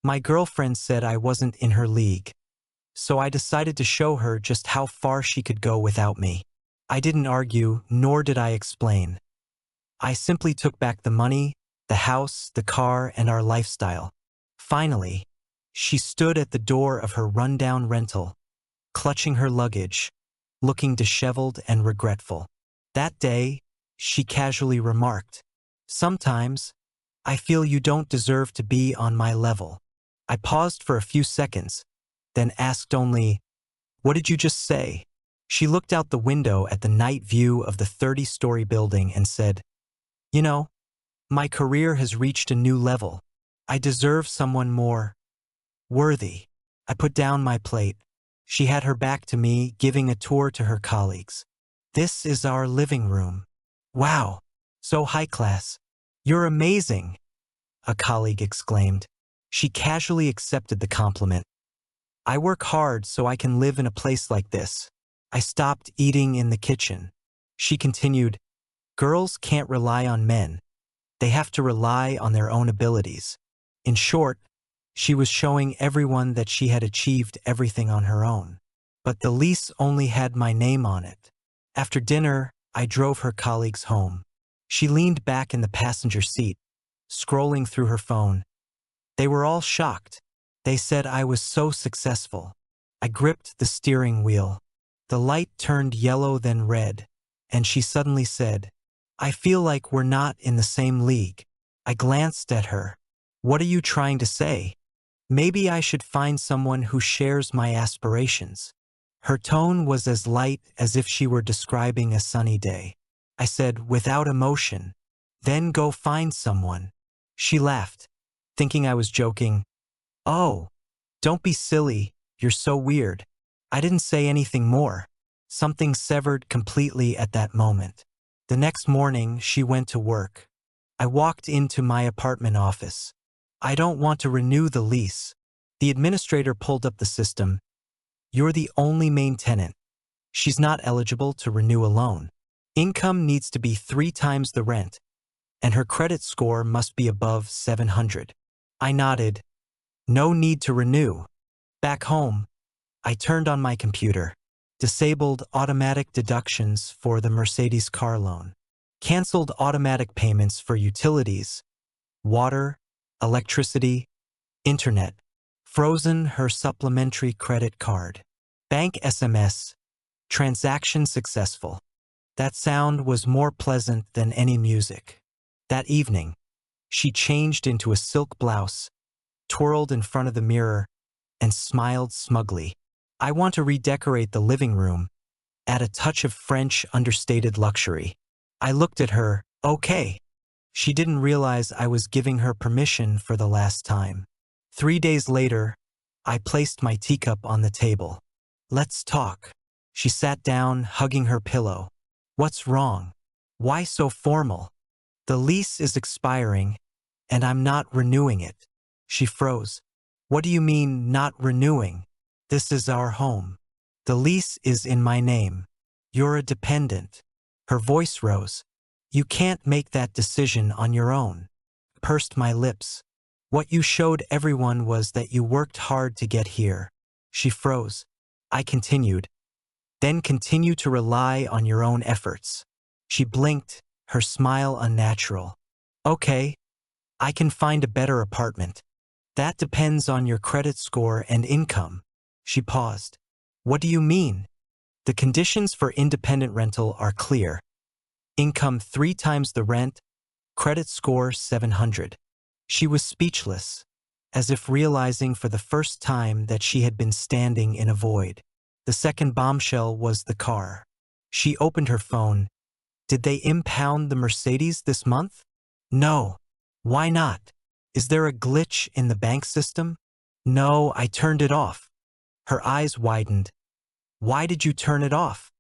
My girlfriend said I wasn't in her league, so I decided to show her just how far she could go without me. I didn't argue, nor did I explain. I simply took back the money, the house, the car, and our lifestyle. Finally, she stood at the door of her rundown rental, clutching her luggage, looking disheveled and regretful. That day, she casually remarked, "Sometimes, I feel you don't deserve to be on my level." I paused for a few seconds, then asked only, "What did you just say?" She looked out the window at the night view of the 30-story building and said, "You know, my career has reached a new level. I deserve someone more worthy." I put down my plate. She had her back to me, giving a tour to her colleagues. "This is our living room." "Wow, so high class. You're amazing," a colleague exclaimed. She casually accepted the compliment. "I work hard so I can live in a place like this." I stopped eating in the kitchen. She continued, "Girls can't rely on men. They have to rely on their own abilities." In short, she was showing everyone that she had achieved everything on her own. But the lease only had my name on it. After dinner, I drove her colleagues home. She leaned back in the passenger seat, scrolling through her phone. They were all shocked. They said I was so successful. I gripped the steering wheel. The light turned yellow then red, and she suddenly said, "I feel like we're not in the same league." I glanced at her. "What are you trying to say?" "Maybe I should find someone who shares my aspirations." Her tone was as light as if she were describing a sunny day. I said, without emotion, "Then go find someone." She laughed, thinking I was joking. "Oh, don't be silly, you're so weird." I didn't say anything more. Something severed completely at that moment. The next morning, she went to work. I walked into my apartment office. "I don't want to renew the lease." The administrator pulled up the system. "You're the only main tenant. She's not eligible to renew a loan. Income needs to be 3 times the rent, and her credit score must be above 700. I nodded. No need to renew. Back home, I turned on my computer, disabled automatic deductions for the Mercedes car loan, canceled automatic payments for utilities, water, electricity, internet, frozen her supplementary credit card. Bank SMS, transaction successful. That sound was more pleasant than any music. That evening, she changed into a silk blouse, twirled in front of the mirror, and smiled smugly. "I want to redecorate the living room, add a touch of French understated luxury." I looked at her. "Okay." She didn't realize I was giving her permission for the last time. 3 days later, I placed my teacup on the table. "Let's talk." She sat down, hugging her pillow. "What's wrong? Why so formal?" "The lease is expiring, and I'm not renewing it." She froze. "What do you mean, not renewing? This is our home. The lease is in my name. You're a dependent." Her voice rose. "You can't make that decision on your own." Pursed my lips. "What you showed everyone was that you worked hard to get here." She froze. I continued. "Then continue to rely on your own efforts." She blinked, her smile unnatural. "Okay, I can find a better apartment. That depends on your credit score and income." She paused. "What do you mean?" "The conditions for independent rental are clear. Income 3 times the rent, credit score 700. She was speechless, as if realizing for the first time that she had been standing in a void. The second bombshell was the car. She opened her phone. "Did they impound the Mercedes this month?" "No." "Why not? Is there a glitch in the bank system?" "No, I turned it off." Her eyes widened. "Why did you turn it off?"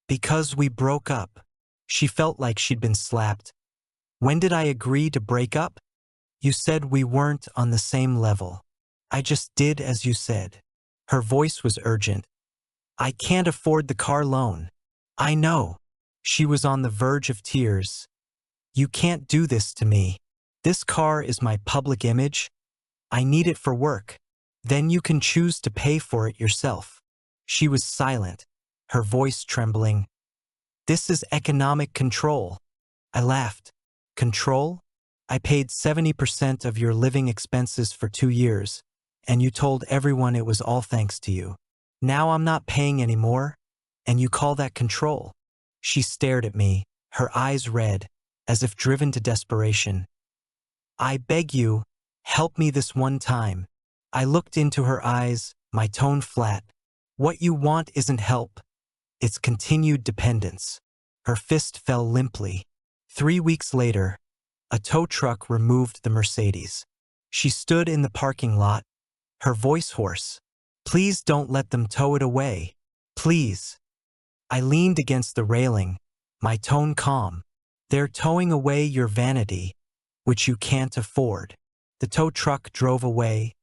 "Because we broke up." She felt like she'd been slapped. "When did I agree to break up?" "You said we weren't on the same level. I just did as you said." Her voice was urgent. "I can't afford the car loan." "I know." She was on the verge of tears. "You can't do this to me. This car is my public image. I need it for work. Then you can choose to pay for it yourself. She was silent, her voice trembling. This is economic control. I laughed. Control? I paid 70% of your living expenses for 2 years, and you told everyone it was all thanks to you. Now I'm not paying anymore, and you call that control? She stared at me, her eyes red, as if driven to desperation. I beg you, help me this one time. I looked into her eyes, my tone flat. What you want isn't help. It's continued dependence. Her fist fell limply. 3 weeks later, a tow truck removed the Mercedes. She stood in the parking lot, her voice hoarse. Please don't let them tow it away. Please. I leaned against the railing, my tone calm. They're towing away your vanity, which you can't afford. The tow truck drove away,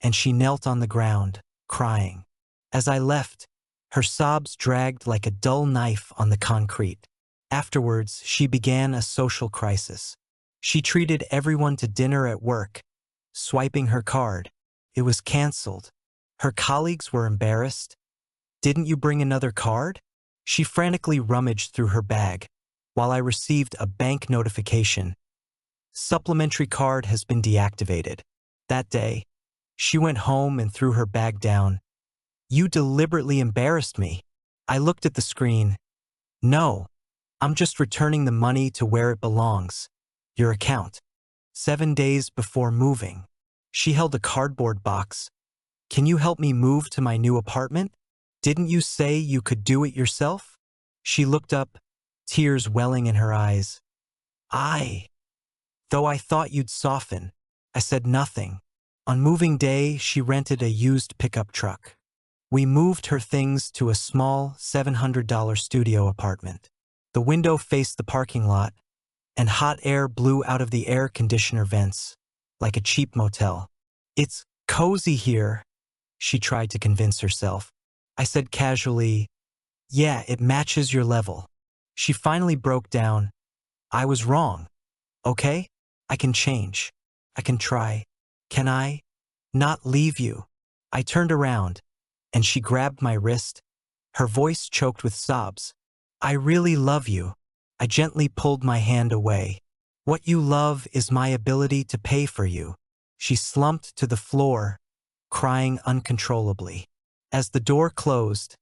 and she knelt on the ground, crying. As I left, her sobs dragged like a dull knife on the concrete. Afterwards, she began a social crisis. She treated everyone to dinner at work, swiping her card. It was canceled. Her colleagues were embarrassed. Didn't you bring another card? She frantically rummaged through her bag, while I received a bank notification. Supplementary card has been deactivated. That day, she went home and threw her bag down. You deliberately embarrassed me. I looked at the screen. No, I'm just returning the money to where it belongs. Your account. 7 days before moving. She held a cardboard box. Can you help me move to my new apartment? Didn't you say you could do it yourself? She looked up, tears welling in her eyes. Though I thought you'd soften, I said nothing. On moving day, she rented a used pickup truck. We moved her things to a small $700 studio apartment. The window faced the parking lot, and hot air blew out of the air conditioner vents, like a cheap motel. It's cozy here, she tried to convince herself. I said casually, yeah, it matches your level. She finally broke down. I was wrong. Okay? I can change. I can try. Can I not leave you? I turned around, and she grabbed my wrist, her voice choked with sobs. I really love you. I gently pulled my hand away. What you love is my ability to pay for you. She slumped to the floor, crying uncontrollably. As the door closed,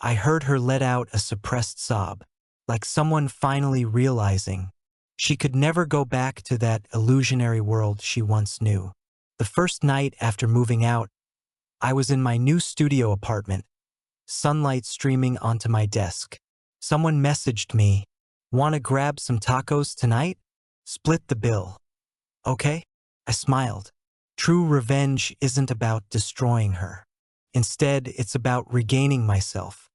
I heard her let out a suppressed sob, like someone finally realizing she could never go back to that illusionary world she once knew. The first night after moving out, I was in my new studio apartment, sunlight streaming onto my desk. Someone messaged me, "Want to grab some tacos tonight? Split the bill." Okay? I smiled. True revenge isn't about destroying her. Instead, it's about regaining myself.